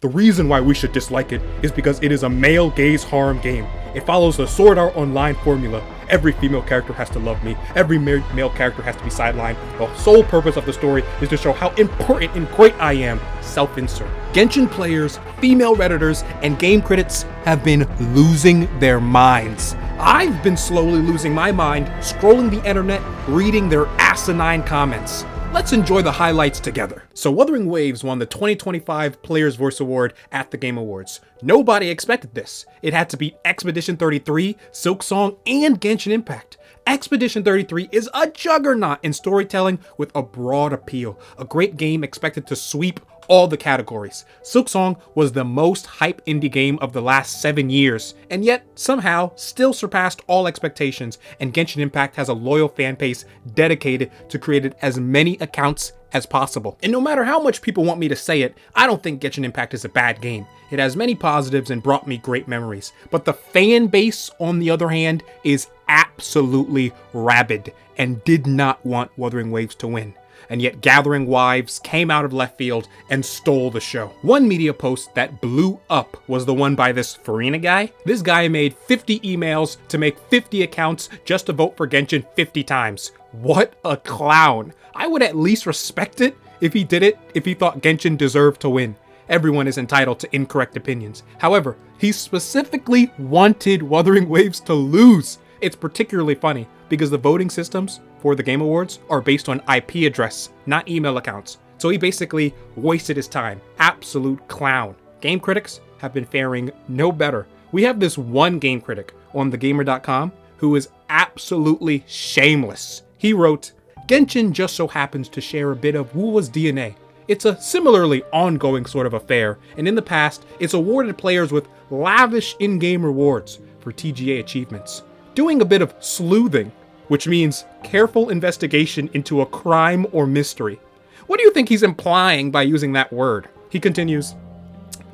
The reason why we should dislike it is because it is a male gaze harem game. It follows the Sword Art Online formula. Every female character has to love me. Every male character has to be sidelined. The sole purpose of the story is to show how important and great I am. Self-insert. Genshin players, female redditors, and game critics have been losing their minds. I've been slowly losing my mind, scrolling the internet, reading their asinine comments. Let's enjoy the highlights together. So Wuthering Waves won the 2025 Players' Voice Award at the Game Awards. Nobody expected this. It had to beat Expedition 33, Silksong, and Genshin Impact. Expedition 33 is a juggernaut in storytelling with a broad appeal. A great game expected to sweep all the categories. Silksong was the most hype indie game of the last 7 years, and yet somehow still surpassed all expectations, and Genshin Impact has a loyal fan base dedicated to creating as many accounts as possible. And no matter how much people want me to say it, I don't think Genshin Impact is a bad game. It has many positives and brought me great memories. But the fan base, on the other hand, is absolutely rabid and did not want Wuthering Waves to win. And yet Gathering Wives came out of left field and stole the show. One media post that blew up was the one by this Farina guy. This guy made 50 emails to make 50 accounts just to vote for Genshin 50 times. What a clown. I would at least respect it if he did it if he thought Genshin deserved to win. Everyone is entitled to incorrect opinions. However, he specifically wanted Wuthering Waves to lose. It's particularly funny because the voting systems for the Game Awards are based on IP address, not email accounts. So he basically wasted his time. Absolute clown. Game critics have been faring no better. We have this one game critic on thegamer.com who is absolutely shameless. He wrote, "Genshin just so happens to share a bit of WuWa's DNA. It's a similarly ongoing sort of affair, and in the past, it's awarded players with lavish in-game rewards for TGA achievements. Doing a bit of sleuthing, which means careful investigation into a crime or mystery." What do you think he's implying by using that word? He continues,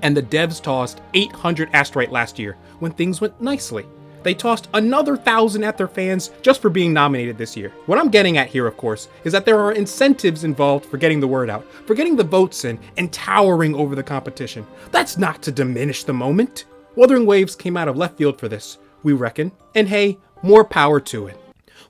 "And the devs tossed 800 asteroid last year when things went nicely. They tossed another 1,000 at their fans just for being nominated this year." What I'm getting at here, of course, is that there are incentives involved for getting the word out, for getting the votes in, and towering over the competition. That's not to diminish the moment. Wuthering Waves came out of left field for this, we reckon, and hey, more power to it.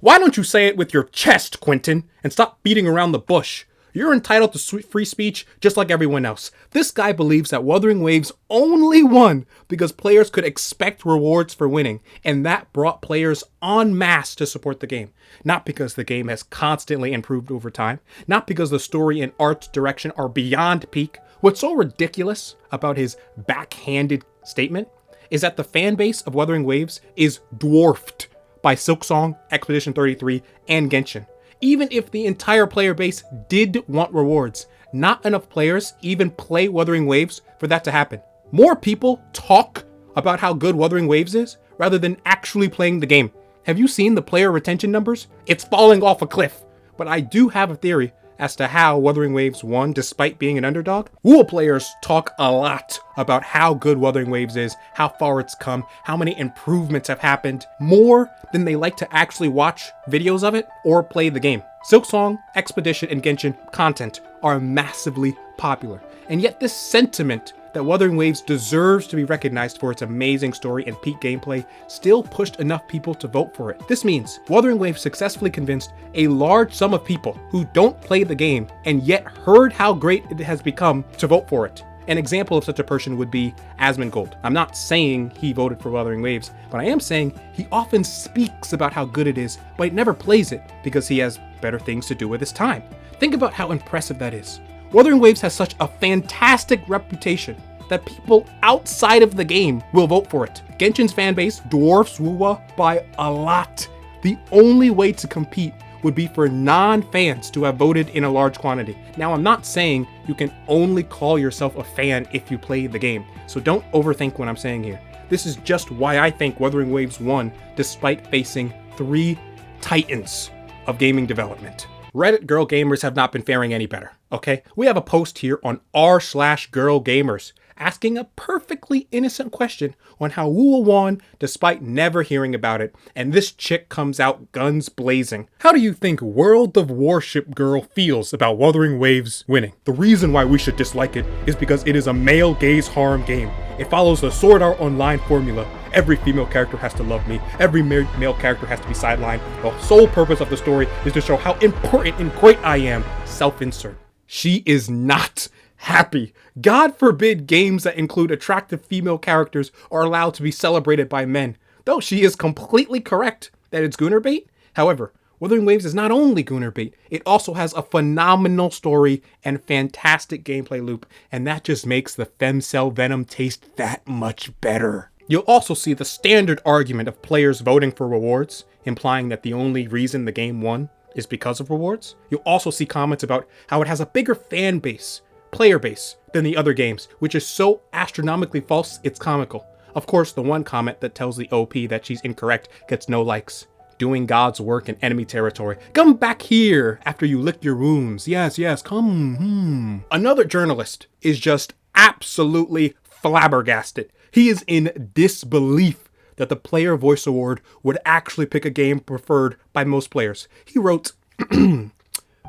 Why don't you say it with your chest, Quentin, and stop beating around the bush? You're entitled to free speech just like everyone else. This guy believes that Wuthering Waves only won because players could expect rewards for winning, and that brought players en masse to support the game. Not because the game has constantly improved over time, not because the story and art direction are beyond peak. What's so ridiculous about his backhanded statement is that the fan base of Wuthering Waves is dwarfed by Silksong, Expedition 33, and Genshin. Even if the entire player base did want rewards, not enough players even play Wuthering Waves for that to happen. More people talk about how good Wuthering Waves is rather than actually playing the game. Have you seen the player retention numbers? It's falling off a cliff. But I do have a theory as to how Wuthering Waves won despite being an underdog. WuWa players talk a lot about how good Wuthering Waves is, how far it's come, how many improvements have happened, more than they like to actually watch videos of it or play the game. Silksong, Expedition, and Genshin content are massively popular, and yet this sentiment that Wuthering Waves deserves to be recognized for its amazing story and peak gameplay still pushed enough people to vote for it. This means Wuthering Waves successfully convinced a large sum of people who don't play the game and yet heard how great it has become to vote for it. An example of such a person would be Asmongold. I'm not saying he voted for Wuthering Waves, but I am saying he often speaks about how good it is, but never plays it because he has better things to do with his time. Think about how impressive that is. Wuthering Waves has such a fantastic reputation that people outside of the game will vote for it. Genshin's fanbase dwarfs WuWa by a lot. The only way to compete would be for non-fans to have voted in a large quantity. Now, I'm not saying you can only call yourself a fan if you play the game, so don't overthink what I'm saying here. This is just why I think Wuthering Waves won despite facing 3 titans of gaming development. Reddit girl gamers have not been faring any better, okay? We have a post here on r/girlgamers. asking a perfectly innocent question on how WuWa won despite never hearing about it, and this chick comes out guns blazing. How do you think World of Warship Girl feels about Wuthering Waves winning? The reason why we should dislike it is because it is a male gaze harem game. It follows the Sword Art Online formula. Every female character has to love me. Every male character has to be sidelined. The sole purpose of the story is to show how important and great I am. Self-insert. She is not happy. God forbid games that include attractive female characters are allowed to be celebrated by men. Though she is completely correct that it's gooner bait. However, Wuthering Waves is not only gooner bait, it also has a phenomenal story and fantastic gameplay loop, and that just makes the femcell venom taste that much better. You'll also see the standard argument of players voting for rewards, implying that the only reason the game won is because of rewards. You'll also see comments about how it has a bigger fan base, player base, than the other games, which is so astronomically false, it's comical. Of course, the one comment that tells the OP that she's incorrect gets no likes. Doing God's work in enemy territory. Come back here after you lick your wounds. Yes, come. Another journalist is just absolutely flabbergasted. He is in disbelief that the Player Voice Award would actually pick a game preferred by most players. He wrote,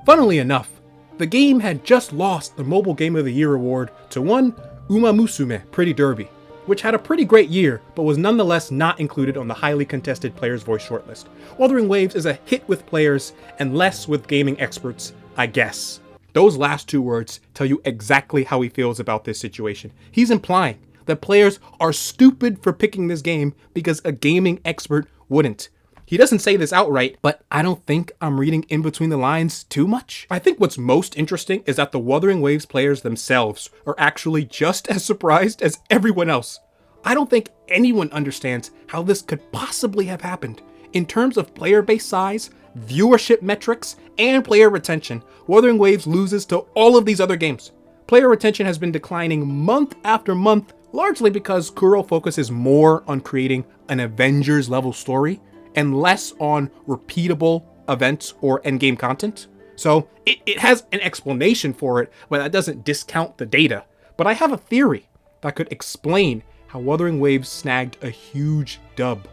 funnily enough, the game had just lost the Mobile Game of the Year award to one Umamusume Pretty Derby, which had a pretty great year, but was nonetheless not included on the highly contested Player's Voice shortlist. Wuthering Waves is a hit with players and less with gaming experts, I guess. Those last two words tell you exactly how he feels about this situation. He's implying that players are stupid for picking this game because a gaming expert wouldn't. He doesn't say this outright, but I don't think I'm reading in between the lines too much. I think what's most interesting is that the Wuthering Waves players themselves are actually just as surprised as everyone else. I don't think anyone understands how this could possibly have happened. In terms of player base size, viewership metrics, and player retention, Wuthering Waves loses to all of these other games. Player retention has been declining month after month, largely because Kuro focuses more on creating an Avengers level story and less on repeatable events or endgame content. So it has an explanation for it, but that doesn't discount the data. But I have a theory that could explain how Wuthering Waves snagged a huge dub.